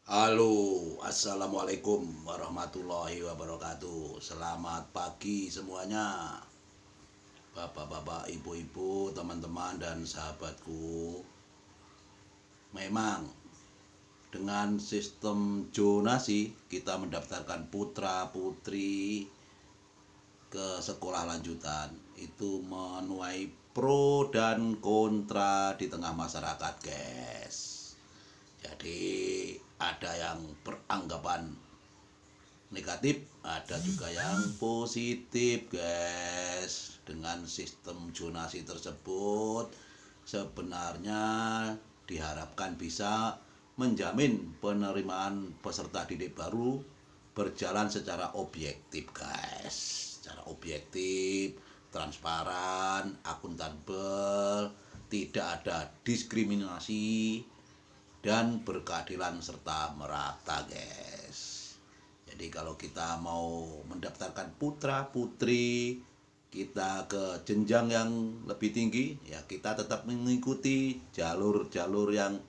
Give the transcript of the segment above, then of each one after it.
Halo, assalamualaikum warahmatullahi wabarakatuh. Selamat pagi semuanya, bapak-bapak, ibu-ibu, teman-teman, dan sahabatku. Memang dengan sistem zonasi kita mendaftarkan putra-putri ke sekolah lanjutan itu menuai pro dan kontra di tengah masyarakat, guys. Jadi ada yang beranggapan negatif, ada juga yang positif, guys. Dengan sistem zonasi tersebut sebenarnya diharapkan bisa menjamin penerimaan peserta didik baru berjalan secara objektif, guys. Secara objektif, transparan, akuntabel, tidak ada diskriminasi dan berkeadilan serta merata, guys. Jadi kalau kita mau mendaftarkan putra putri kita ke jenjang yang lebih tinggi, ya kita tetap mengikuti jalur-jalur yang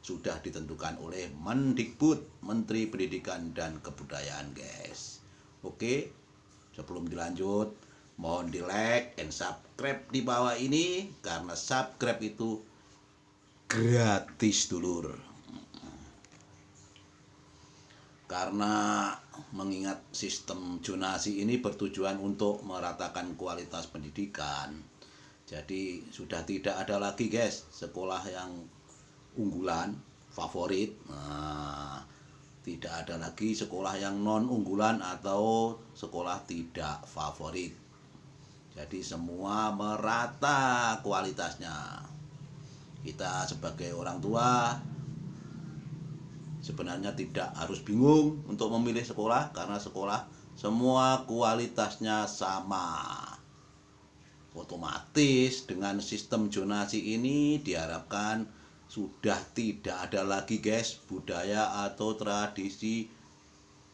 sudah ditentukan oleh Mendikbud, Menteri Pendidikan dan Kebudayaan, guys. Oke, sebelum dilanjut, mohon di like and subscribe di bawah ini, karena subscribe itu gratis, dulur. Karena mengingat sistem zonasi ini bertujuan untuk meratakan kualitas pendidikan, jadi sudah tidak ada lagi, guys, sekolah yang unggulan favorit. Tidak ada lagi sekolah yang non unggulan atau sekolah tidak favorit. Jadi semua merata kualitasnya. Kita sebagai orang tua sebenarnya tidak harus bingung untuk memilih sekolah, karena sekolah semua kualitasnya sama. Otomatis dengan sistem zonasi ini diharapkan sudah tidak ada lagi, guys, budaya atau tradisi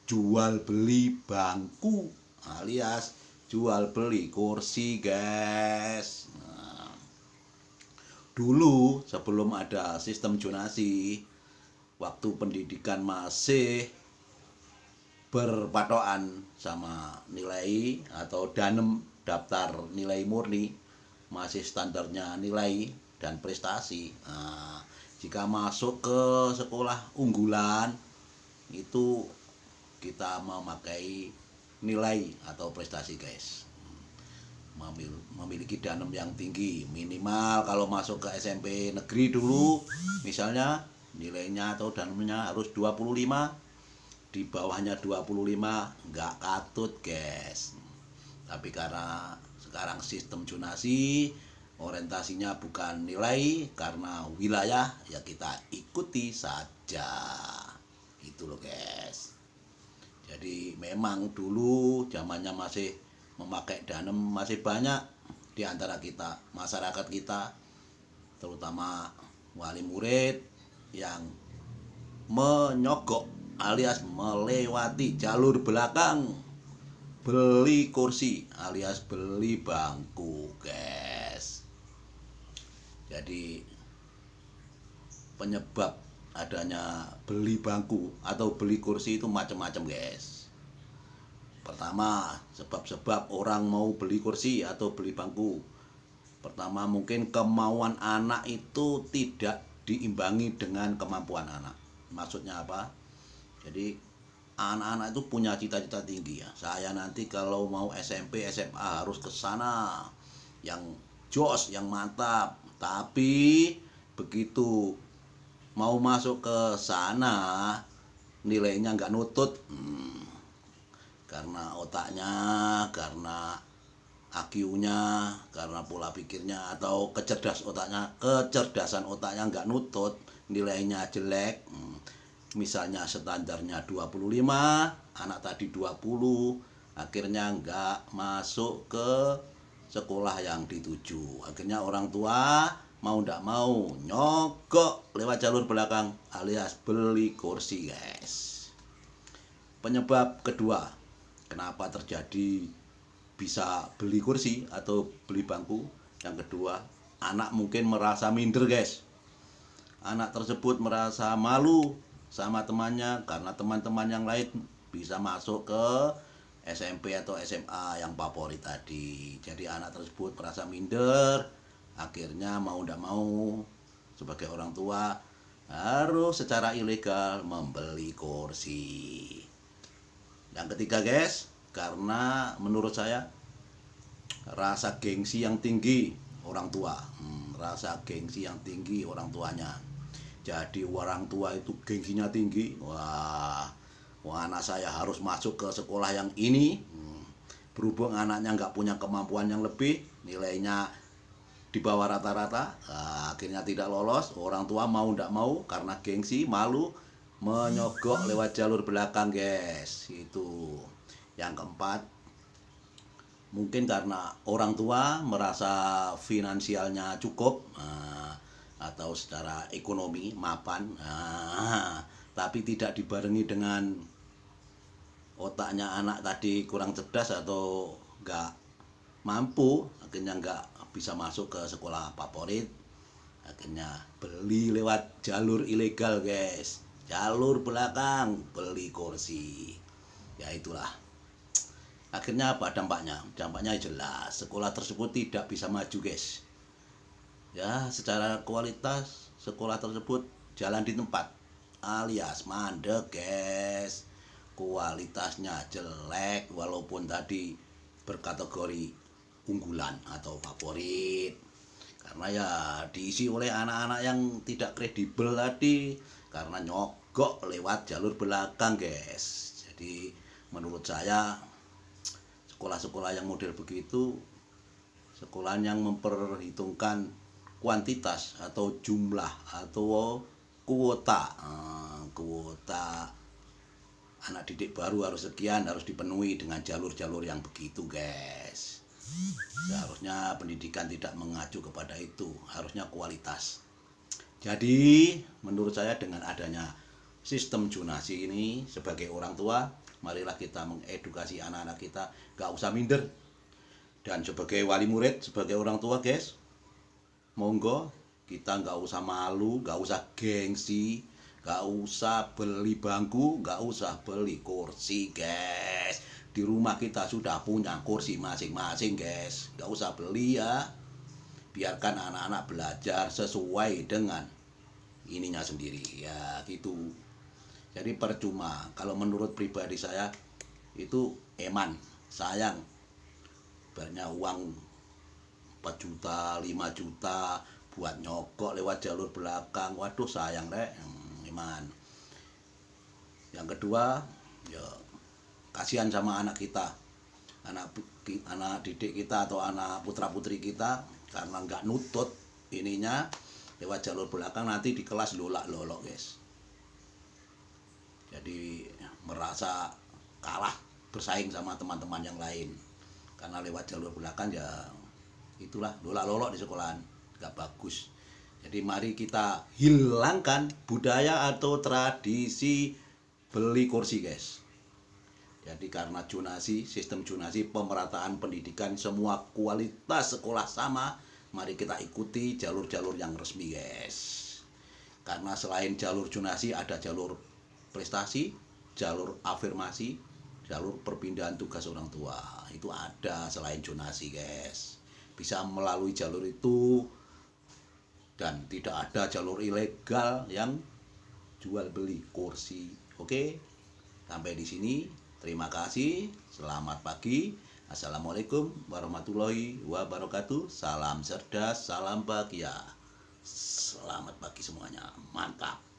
jual beli bangku alias jual beli kursi, guys. Dulu sebelum ada sistem zonasi, waktu pendidikan masih berpatokan sama nilai atau danem daftar nilai murni, masih standarnya nilai dan prestasi. Jika masuk ke sekolah unggulan itu kita memakai nilai atau prestasi, guys. Memiliki danem yang tinggi, minimal kalau masuk ke SMP negeri dulu misalnya nilainya atau danemnya harus 25, di bawahnya 25 nggak katut, guys. Tapi karena sekarang sistem zonasi orientasinya bukan nilai karena wilayah, ya kita ikuti saja, gitu loh, guys. Jadi memang dulu zamannya masih memakai danem, masih banyak di antara kita, masyarakat kita, terutama wali murid yang menyogok alias melewati jalur belakang beli kursi alias beli bangku, guys. Jadi penyebab adanya beli bangku atau beli kursi itu macam-macam, guys. Pertama, sebab-sebab orang mau beli kursi atau beli bangku. Pertama, mungkin kemauan anak itu tidak diimbangi dengan kemampuan anak. Maksudnya apa? Jadi anak-anak itu punya cita-cita tinggi, ya. Saya nanti kalau mau SMP, SMA harus ke sana yang jos, yang mantap. Tapi begitu mau masuk ke sana nilainya nggak nutut, karena otaknya, karena IQ-nya, karena pola pikirnya atau kecerdasan otaknya nggak nutut, nilainya jelek. Misalnya standarnya 25, anak tadi 20, akhirnya nggak masuk ke sekolah yang dituju. Akhirnya orang tua mau ndak mau nyogok lewat jalur belakang alias beli kursi, guys. Penyebab kedua kenapa terjadi bisa beli kursi atau beli bangku, yang kedua, anak mungkin merasa minder, guys. anak tersebut merasa malu sama temannya karena teman-teman yang lain bisa masuk ke SMP atau SMA yang favorit tadi. Jadi anak tersebut merasa minder, akhirnya mau tidak mau sebagai orang tua harus secara ilegal membeli kursi. Yang ketiga guys, karena menurut saya rasa gengsi yang tinggi orang tua, rasa gengsi yang tinggi orang tuanya. Jadi orang tua itu gengsinya tinggi, wah anak saya harus masuk ke sekolah yang ini. Berhubung anaknya nggak punya kemampuan yang lebih, nilainya di bawah rata-rata, akhirnya tidak lolos. Orang tua mau tidak mau karena gengsi, malu, menyogok lewat jalur belakang guys. Itu yang keempat, mungkin karena orang tua merasa finansialnya cukup, atau secara ekonomi mapan, tapi tidak dibarengi dengan otaknya anak tadi kurang cerdas atau nggak mampu, akhirnya nggak bisa masuk ke sekolah favorit, akhirnya beli lewat jalur ilegal guys, jalur belakang, beli kursi. Ya itulah, akhirnya apa dampaknya? Dampaknya jelas, sekolah tersebut tidak bisa maju guys. Ya, secara kualitas sekolah tersebut jalan di tempat alias mandek guys, kualitasnya jelek walaupun tadi berkategori unggulan atau favorit, karena ya diisi oleh anak-anak yang tidak kredibel tadi karena nyogok lewat jalur belakang guys. Jadi menurut saya sekolah-sekolah yang model begitu sekolah yang memperhitungkan kuantitas atau jumlah atau kuota anak didik baru harus sekian, harus dipenuhi dengan jalur-jalur yang begitu guys. Seharusnya pendidikan tidak mengacu kepada itu, harusnya kualitas. Jadi menurut saya dengan adanya sistem zonasi ini, sebagai orang tua marilah kita mengedukasi anak-anak kita, gak usah minder. Dan sebagai wali murid, sebagai orang tua guys, monggo kita gak usah malu, gak usah gengsi, gak usah beli bangku, gak usah beli kursi guys. Di rumah kita sudah punya kursi masing-masing guys, gak usah beli ya. Biarkan anak-anak belajar sesuai dengan ininya sendiri ya gitu. Jadi percuma, kalau menurut pribadi saya itu eman, sayang, banyak uang 4 juta, 5 juta buat nyogok lewat jalur belakang, waduh sayang deh, eman. Yang kedua, ya kasihan sama anak kita, anak didik kita atau anak putra putri kita, karena nggak nutut ininya lewat jalur belakang, nanti di kelas lolak-lolok guys. Jadi merasa kalah bersaing sama teman-teman yang lain karena lewat jalur belakang, ya itulah lolak-lolok di sekolahan, nggak bagus. Jadi mari kita hilangkan budaya atau tradisi beli kursi guys. Jadi karena zonasi, sistem zonasi, pemerataan pendidikan, semua kualitas sekolah sama, mari kita ikuti jalur-jalur yang resmi guys. Karena selain jalur zonasi ada jalur prestasi, jalur afirmasi, jalur perpindahan tugas orang tua. Itu ada selain zonasi guys. Bisa melalui jalur itu, dan tidak ada jalur ilegal yang jual beli kursi. Oke, sampai di sini. Terima kasih. Selamat pagi. Assalamualaikum warahmatullahi wabarakatuh. Salam cerdas, salam bahagia. Selamat pagi semuanya. Mantap.